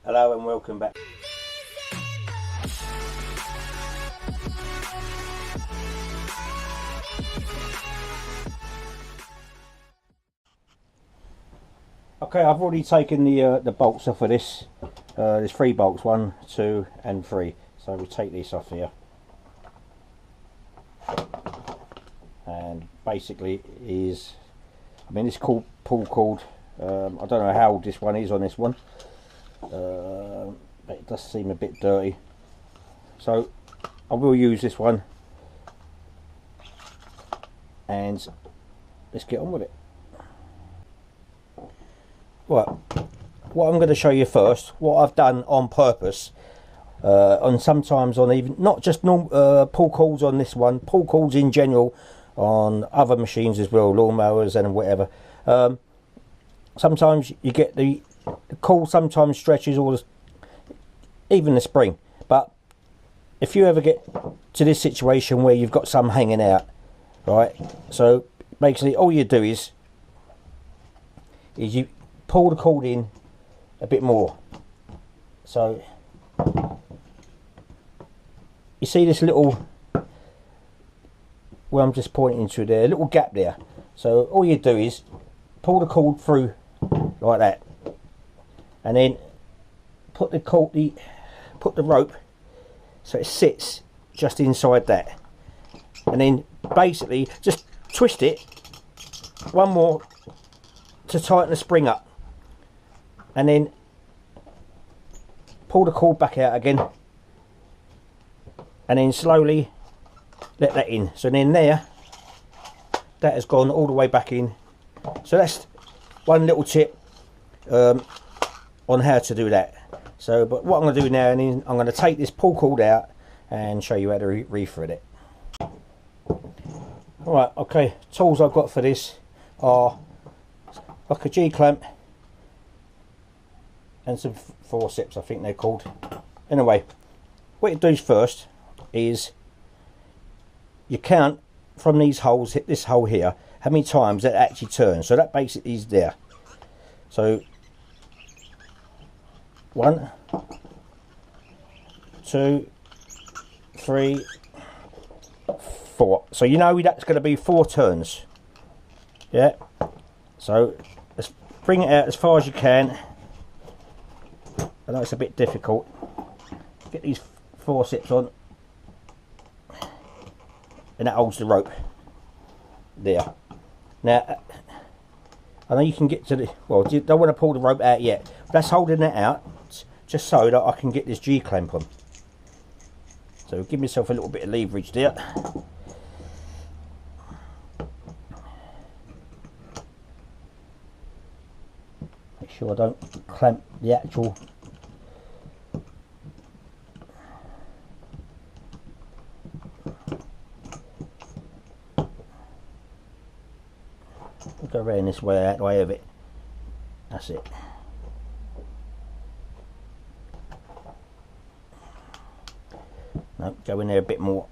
Hello and welcome back. Okay, I've already taken the bolts off of this. There's 3 bolts, 1, 2 and 3. So we'll take this off here. And basically is, I mean, it's called pull cord. I don't know how old this one is on this one. But it does seem a bit dirty. So I will use this one. And let's get on with it. Right, what I'm going to show you first, what I've done on purpose, on sometimes on even, not just normal pull cords on this one, pull cords in general on other machines as well, lawnmowers and whatever. Sometimes you get the cord sometimes stretches, or even the spring. But if you ever get to this situation where you've got some hanging out, right, so basically all you do is you pull the cord in a bit more. So you see this little, where I'm just pointing to there, a little gap there. So all you do is pull the cord through like that, and then put the rope so it sits just inside that, and then basically just twist it one more to tighten the spring up, and then pull the cord back out again, and then slowly let that in. So then there, that has gone all the way back in. So that's one little tip on how to do that. So, but what I'm going to do now, and I'm going to take this pull cord out and show you how to re-thread it. Alright, okay, tools I've got for this are like a G-clamp and some forceps, I think they're called. Anyway, what you do first is you count from these holes, hit this hole here, how many times that actually turns. So that basically is there. So 1, 2, 3, 4. So you know that's going to be 4 turns. Yeah. So let's bring it out as far as you can. I know it's a bit difficult. Get these forceps on, and that holds the rope there. Now I know you can get to the, well, you don't want to pull the rope out yet. That's holding it out just so that I can get this G-clamp on. So give myself a little bit of leverage there. Make sure I don't clamp the actual go around this way, out the way of it. That's it. No, go in there a bit more.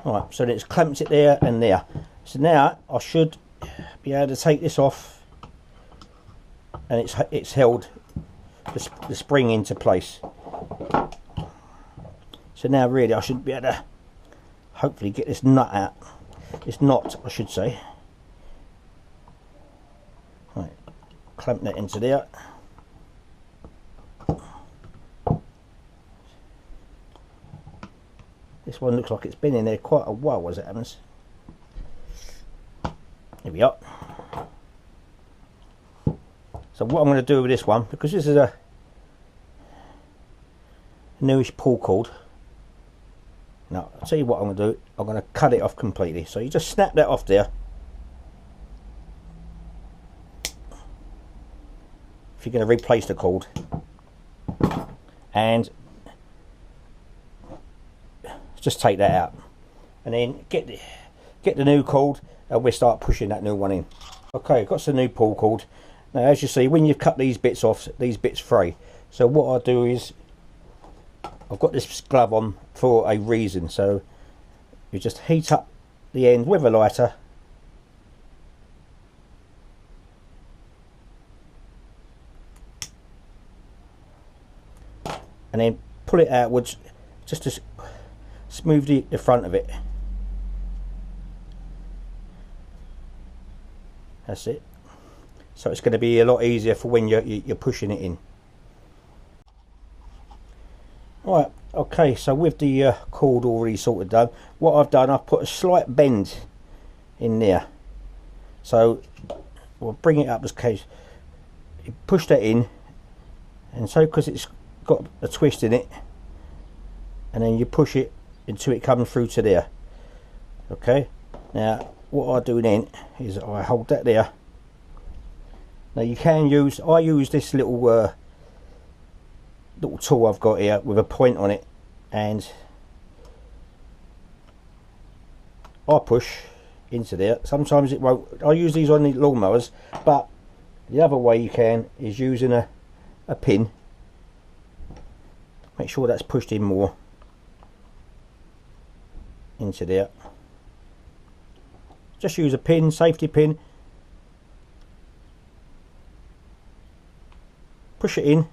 Alright, so it's clamped it there and there. So now I should be able to take this off, and it's held the spring into place. So now really I should be able to hopefully get this nut out. This knot, I should say. Right, clamp that into there. This one looks like it's been in there quite a while as it happens. Here we are. So what I'm going to do with this one, because this is a newish pull cord, now I'll tell you what I'm going to do. I'm going to cut it off completely. So you just snap that off there. If you're going to replace the cord, and just take that out, and then get the new cord, and we'll start pushing that new one in. Okay, got some new pull cord. Now as you see, when you've cut these bits off, these bits fray. So what I do is, I've got this glove on for a reason. So you just heat up the end with a lighter, and then pull it outwards just to smooth the front of it. That's it. So it's going to be a lot easier for when you're pushing it in. Right, okay, so with the cord already sort of done, what I've done, I've put a slight bend in there. So we'll bring it up as case. You push that in, and so because it's got a twist in it, and then you push it until it comes through to there. Okay, now what I do then is I hold that there. Now you can use, I use this little tool I've got here with a point on it, and I push into there. Sometimes it won't. I use these on the lawnmowers, but the other way you can is using a pin. Make sure that's pushed in more into there. Just use a pin, safety pin. Push it in.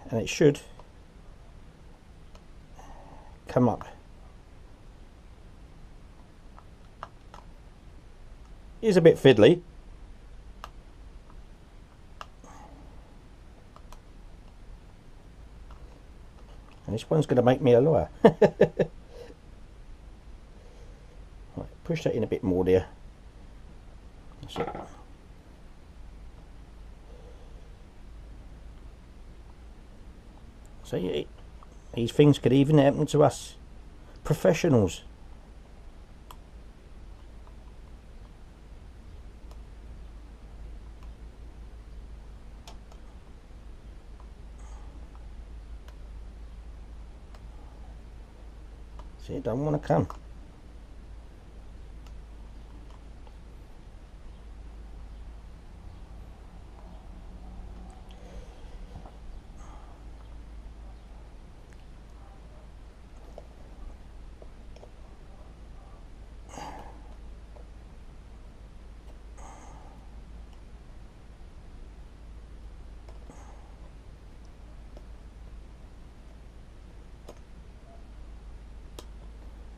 And it should come up. It is a bit fiddly. And this one's going to make me a liar. Right, push that in a bit more there. That's it. So these things could even happen to us professionals. See, it don't want to come.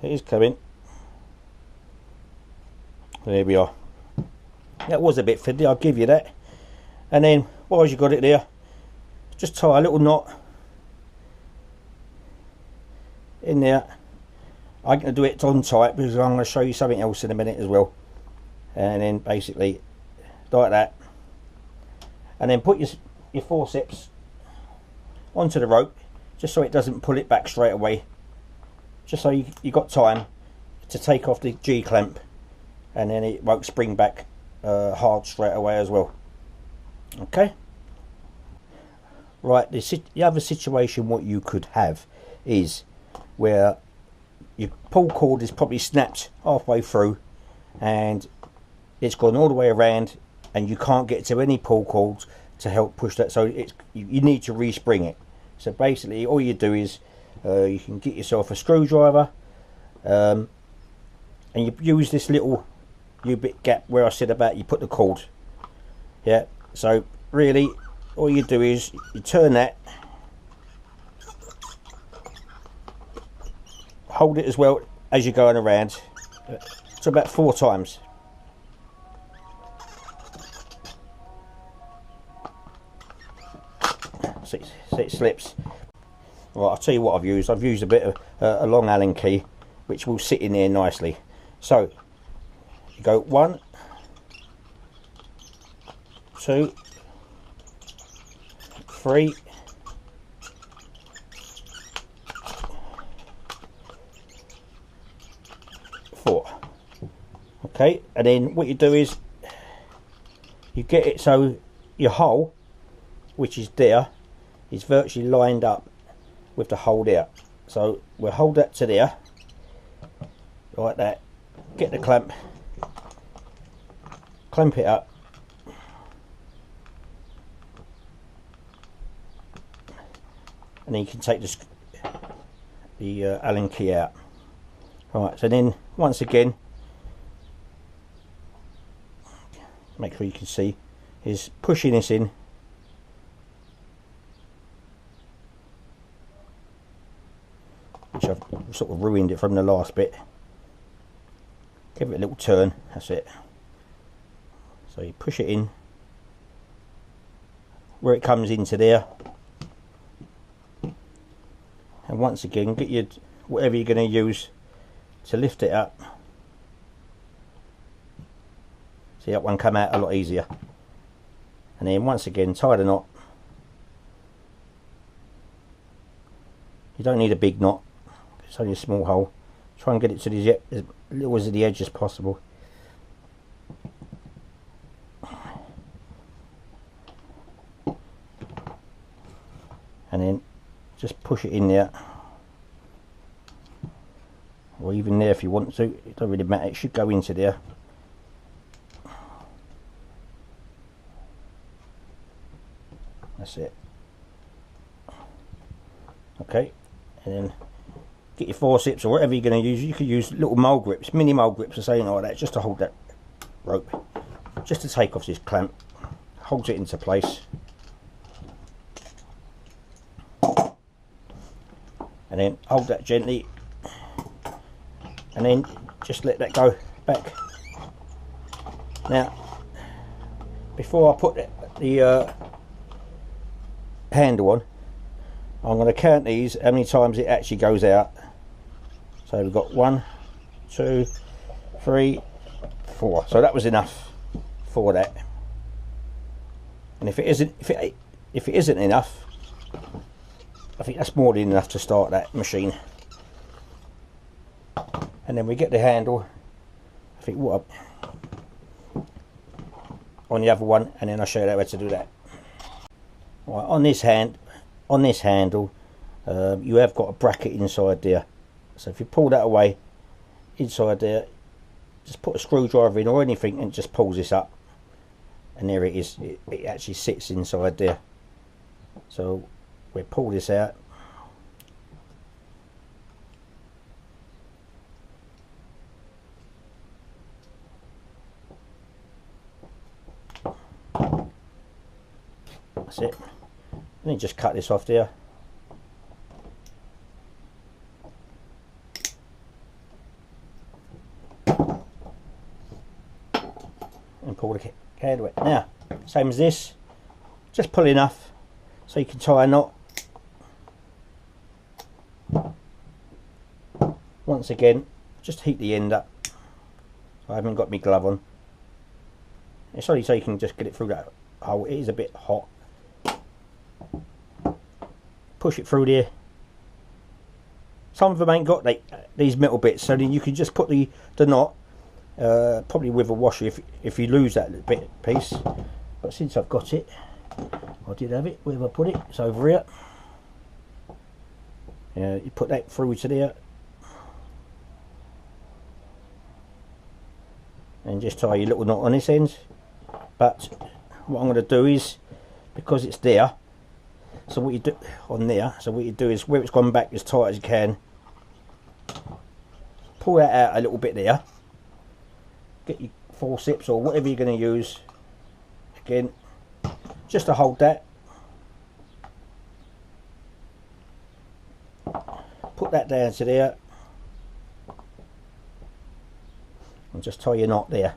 It is coming. There we are. That was a bit fiddly, I'll give you that. And then, while you got it there, just tie a little knot in there. I'm going to do it on tight because I'm going to show you something else in a minute as well. And then basically, like that. And then put your forceps onto the rope, just so it doesn't pull it back straight away. Just so you got time to take off the G-clamp, and then it won't spring back hard straight away as well. Okay. Right, the other situation what you could have is where your pull cord is probably snapped halfway through and it's gone all the way around and you can't get to any pull cords to help push that, so you need to respring it. So basically all you do is you can get yourself a screwdriver, and you use this little U-bit gap where I said about you put the cord. Yeah, so really all you do is you turn that, hold it as well as you're going around, so about 4 times. So it slips. Right, I'll tell you what I've used. I've used a bit of a long Allen key, which will sit in there nicely. So you go 1, 2, 3, 4. Okay, and then what you do is you get it so your hole, which is there, is virtually lined up with the hole there. So we'll hold that to there like that, get the clamp it up, and then you can take the Allen key out. Right, so then once again, make sure you can see, is pushing this in, which I've sort of ruined it from the last bit. Give it a little turn, that's it. So you push it in where it comes into there, and once again get your whatever you're going to use to lift it up. See, that one come out a lot easier. And then once again tie the knot. You don't need a big knot, it's only a small hole. Try and get it to the as little as the edge as possible. And then just push it in there, or even there if you want to. It don't really matter, it should go into there. That's it. Okay, and then get your forceps or whatever you're going to use. You could use little mole grips, mini mole grips or something like that, just to hold that rope, just to take off this clamp, holds it into place. And then hold that gently, and then just let that go back. Now, before I put the handle on, I'm going to count these, how many times it actually goes out. So we've got 1, 2, 3, 4. So that was enough for that. And if it isn't enough, I think that's more than enough to start that machine. And then we get the handle, I think, what on the other one, and then I'll show you how to do that. Right, on this handle, you have got a bracket inside there. So if you pull that away, inside there, just put a screwdriver in or anything, and just pulls this up, and there it is. It actually sits inside there. So we pull this out, that's it, and then just cut this off there. And pull the handle out. Now, same as this, just pull enough so you can tie a knot. Once again, just heat the end up. I haven't got my glove on. It's only so you can just get it through that hole. It is a bit hot. Push it through there. Some of them ain't got these metal bits, so then you can just put the knot, probably with a washer if you lose that little bit piece. But since I've got it, I did have it. Where have I put it? It's over here. You put that through to there, and just tie your little knot on this end. But what I'm going to do is, because it's there, so what you do on there, so what you do is, where it's gone back as tight as you can, pull that out a little bit there, get your forceps or whatever you're going to use, again, just to hold that, put that down to there, and just tie your knot there.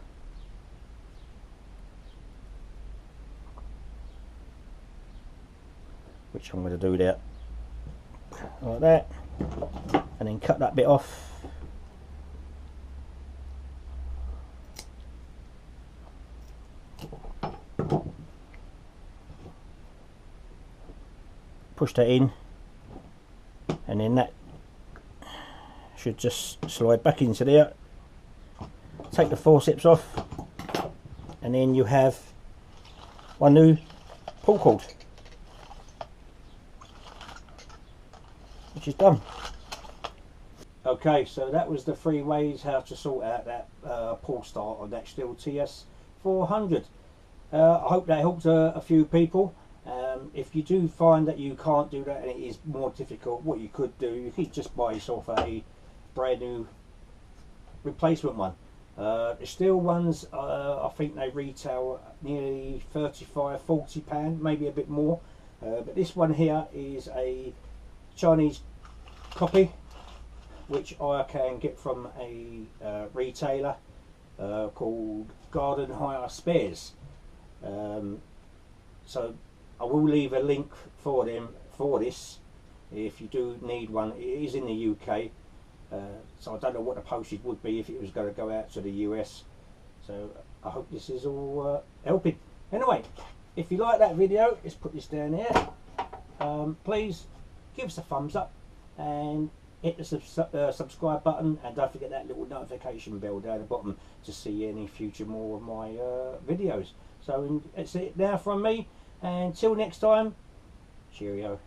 Which I'm going to do there, like that, and then cut that bit off. Push that in, and then that should just slide back into there. Take the forceps off, and then you have one new pull cord, which is done. Okay, so that was the 3 ways how to sort out that pull start on that Sthil TS400. I hope that helped a few people. if you do find that you can't do that and it is more difficult, what you could do, you could just buy yourself a brand new replacement one. The steel ones, I think they retail nearly £35–40, maybe a bit more. But this one here is a Chinese copy, which I can get from a retailer called Garden Hire Spares. So I will leave a link for them for this if you do need one. It is in the UK, so I don't know what the postage would be if it was going to go out to the US. So I hope this is all helping. Anyway, if you like that video, let's put this down here. Please give us a thumbs up and hit the subscribe button, and don't forget that little notification bell down the bottom to see any future more of my videos. So that's it now from me, and until next time, cheerio.